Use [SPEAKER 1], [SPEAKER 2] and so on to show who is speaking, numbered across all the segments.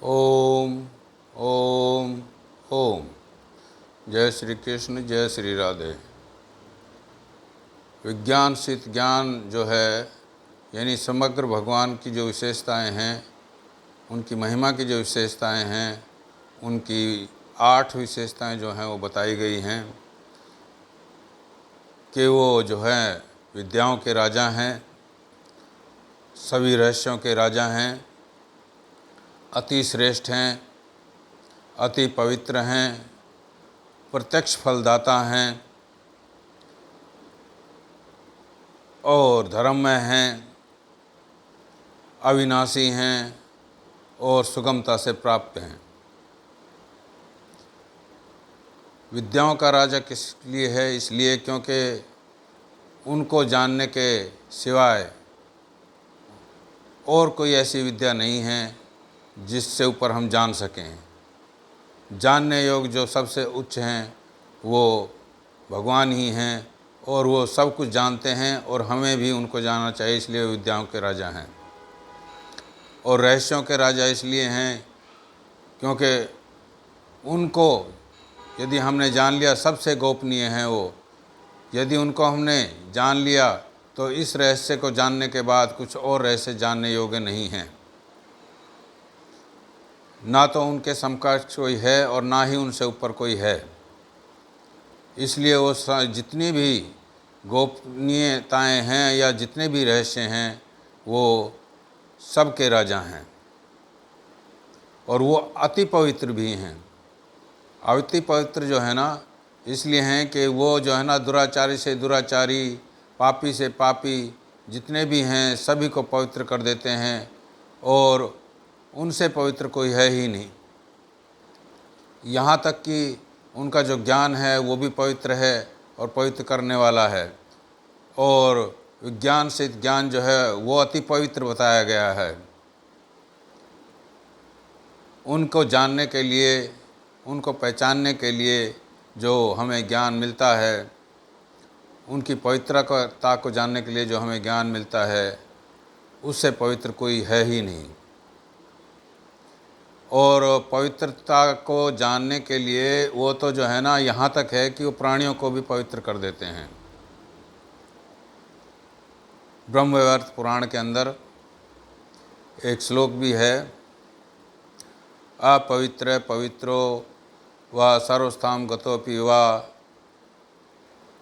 [SPEAKER 1] ओम ओम ओम। जय श्री कृष्ण, जय श्री राधे। विज्ञान सिद्ध ज्ञान जो है, यानी समग्र भगवान की जो विशेषताएं हैं, उनकी महिमा की जो विशेषताएं हैं, उनकी 8 विशेषताएं जो हैं वो बताई गई हैं कि वो जो है विद्याओं के राजा हैं, सभी रहस्यों के राजा हैं, अति श्रेष्ठ हैं, अति पवित्र हैं, प्रत्यक्ष फलदाता हैं और धर्ममय हैं, अविनाशी हैं और सुगमता से प्राप्त हैं। विद्याओं का राजा किस लिए है? इसलिए क्योंकि उनको जानने के सिवाय और कोई ऐसी विद्या नहीं है जिससे ऊपर हम जान सकें। जानने योग्य जो सबसे उच्च हैं वो भगवान ही हैं और वो सब कुछ जानते हैं और हमें भी उनको जानना चाहिए, इसलिए विद्याओं के राजा हैं। और रहस्यों के राजा इसलिए हैं क्योंकि उनको यदि हमने जान लिया, सबसे गोपनीय हैं वो, यदि उनको हमने जान लिया तो इस रहस्य को जानने के बाद कुछ और रहस्य जानने योग्य नहीं हैं। ना तो उनके समकक्ष कोई है और ना ही उनसे ऊपर कोई है। इसलिए वो जितनी भी गोपनीयताएं हैं या जितने भी रहस्य हैं वो सबके राजा हैं और वो अति पवित्र भी हैं। अति पवित्र जो है ना, इसलिए हैं कि वो जो है ना दुराचारी से दुराचारी, पापी से पापी, जितने भी हैं सभी को पवित्र कर देते हैं और उनसे पवित्र कोई है ही नहीं। यहाँ तक कि उनका जो ज्ञान है वो भी पवित्र है और पवित्र करने वाला है। और विज्ञान से ज्ञान जो है वो अति पवित्र बताया गया है। उनको जानने के लिए, उनको पहचानने के लिए जो हमें ज्ञान मिलता है, उनकी पवित्रता को जानने के लिए जो हमें ज्ञान मिलता है, उससे पवित्र कोई है ही नहीं। और पवित्रता को जानने के लिए वो तो जो है ना यहाँ तक है कि वो प्राणियों को भी पवित्र कर देते हैं। ब्रह्मवैवर्त पुराण के अंदर एक श्लोक भी है, अपवित्र पवित्रो व सर्वस्थाम गतोपि वा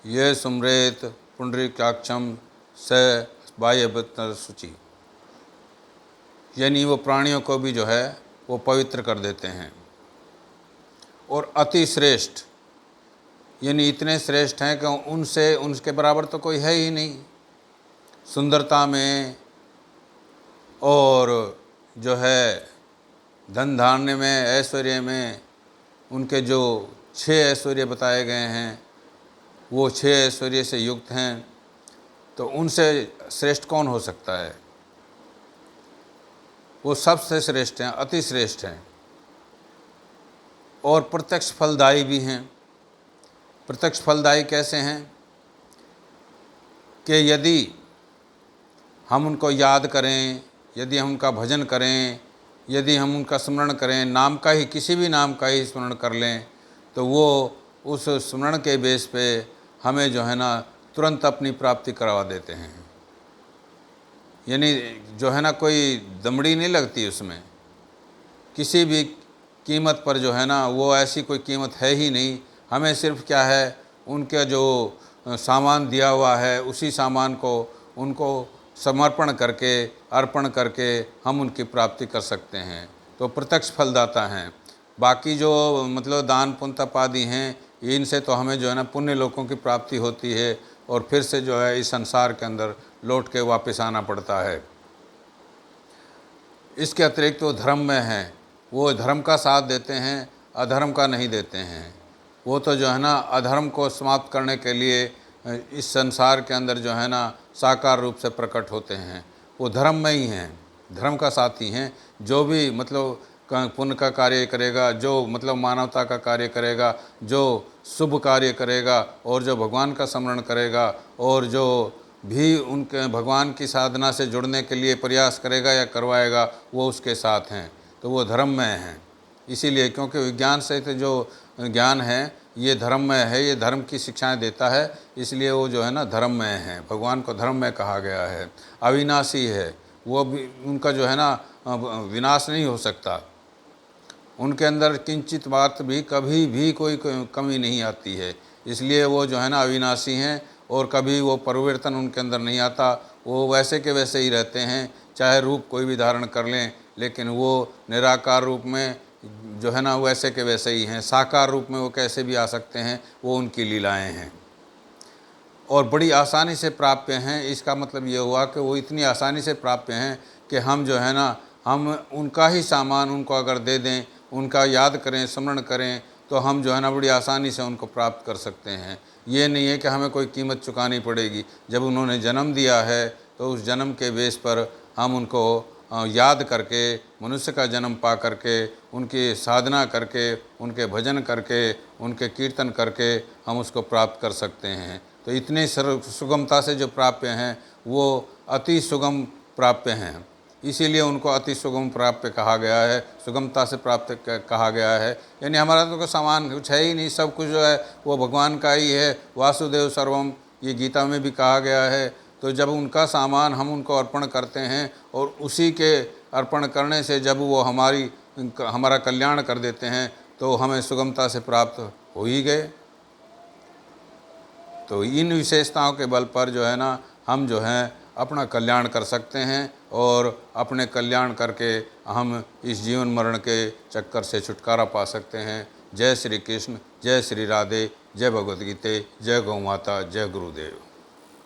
[SPEAKER 1] ये सुमरेत पुंडरीकाक्षम स बाह्यभूत शुचि। यानी वो प्राणियों को भी जो है वो पवित्र कर देते हैं। और अति श्रेष्ठ, यानी इतने श्रेष्ठ हैं कि उनसे उनके बराबर तो कोई है ही नहीं। सुंदरता में और जो है धन धान्य में, ऐश्वर्य में, उनके जो 6 ऐश्वर्य बताए गए हैं वो 6 ऐश्वर्य से युक्त हैं। तो उनसे श्रेष्ठ कौन हो सकता है? वो सबसे श्रेष्ठ हैं, अति श्रेष्ठ हैं और प्रत्यक्ष फलदायी भी हैं। प्रत्यक्ष फलदायी कैसे हैं कि यदि हम उनको याद करें, यदि हम उनका भजन करें, यदि हम उनका स्मरण करें, नाम का ही, किसी भी नाम का ही स्मरण कर लें, तो वो उस स्मरण के बेस पे हमें जो है ना तुरंत अपनी प्राप्ति करवा देते हैं। यानी जो है ना कोई दमड़ी नहीं लगती उसमें, किसी भी कीमत पर जो है ना वो ऐसी कोई कीमत है ही नहीं। हमें सिर्फ क्या है, उनका जो सामान दिया हुआ है उसी सामान को उनको समर्पण करके, अर्पण करके हम उनकी प्राप्ति कर सकते हैं। तो प्रत्यक्ष फलदाता हैं। बाकी जो मतलब दान पुण्य तप आदि हैं, इनसे तो हमें जो है ना पुण्य लोकों की प्राप्ति होती है और फिर से जो है इस संसार के अंदर लौट के वापस आना पड़ता है। इसके अतिरिक्त वो धर्म में हैं, वो धर्म का साथ देते हैं, अधर्म का नहीं देते हैं। वो तो जो है ना अधर्म को समाप्त करने के लिए इस संसार के अंदर जो है ना साकार रूप से प्रकट होते हैं। वो धर्म में ही हैं, धर्म का साथी हैं। जो भी मतलब पुण्य का कार्य करेगा, जो मतलब मानवता का कार्य करेगा, जो शुभ कार्य करेगा और जो भगवान का स्मरण करेगा और जो भी उनके भगवान की साधना से जुड़ने के लिए प्रयास करेगा या करवाएगा, वो उसके साथ हैं। तो वो धर्ममय हैं। इसीलिए क्योंकि विज्ञान सहित जो ज्ञान है ये धर्ममय है, ये धर्म की शिक्षाएं देता है, इसलिए वो जो है ना धर्ममय है। भगवान को धर्ममय कहा गया है। अविनाशी है, वो भी उनका जो है ना विनाश नहीं हो सकता। उनके अंदर किंचित बात भी कभी भी कोई कमी नहीं आती है, इसलिए वो जो है ना अविनाशी हैं और कभी वो परिवर्तन उनके अंदर नहीं आता। वो वैसे के वैसे ही रहते हैं, चाहे रूप कोई भी धारण कर लें, लेकिन वो निराकार रूप में जो है ना वैसे के वैसे ही हैं। साकार रूप में वो कैसे भी आ सकते हैं, वो उनकी लीलाएं हैं और बड़ी आसानी से प्राप्य हैं। इसका मतलब ये हुआ कि वो इतनी आसानी से प्राप्य हैं कि हम जो है ना हम उनका ही सामान उनको अगर दे दें, उनका याद करें, स्मरण करें, तो हम जो है ना बड़ी आसानी से उनको प्राप्त कर सकते हैं। ये नहीं है कि हमें कोई कीमत चुकानी पड़ेगी। जब उन्होंने जन्म दिया है तो उस जन्म के बेस पर हम उनको याद करके, मनुष्य का जन्म पा करके, उनकी साधना करके, उनके भजन करके, उनके कीर्तन करके हम उसको प्राप्त कर सकते हैं। तो इतने सुगमता से जो प्राप्य हैं वो अति सुगम प्राप्य हैं, इसीलिए उनको अति सुगम प्राप्य कहा गया है, सुगमता से प्राप्त कहा गया है। यानी हमारा तो कोई सामान कुछ है ही नहीं, सब कुछ जो है वो भगवान का ही है। वासुदेव सर्वम, ये गीता में भी कहा गया है। तो जब उनका सामान हम उनको अर्पण करते हैं और उसी के अर्पण करने से जब वो हमारा कल्याण कर देते हैं तो हमें सुगमता से प्राप्त हो ही गए। तो इन विशेषताओं के बल पर जो है ना हम जो हैं अपना कल्याण कर सकते हैं और अपने कल्याण करके हम इस जीवन मरण के चक्कर से छुटकारा पा सकते हैं। जय श्री कृष्ण, जय श्री राधे, जय भगवद गीता, जय गौ माता, जय गुरुदेव।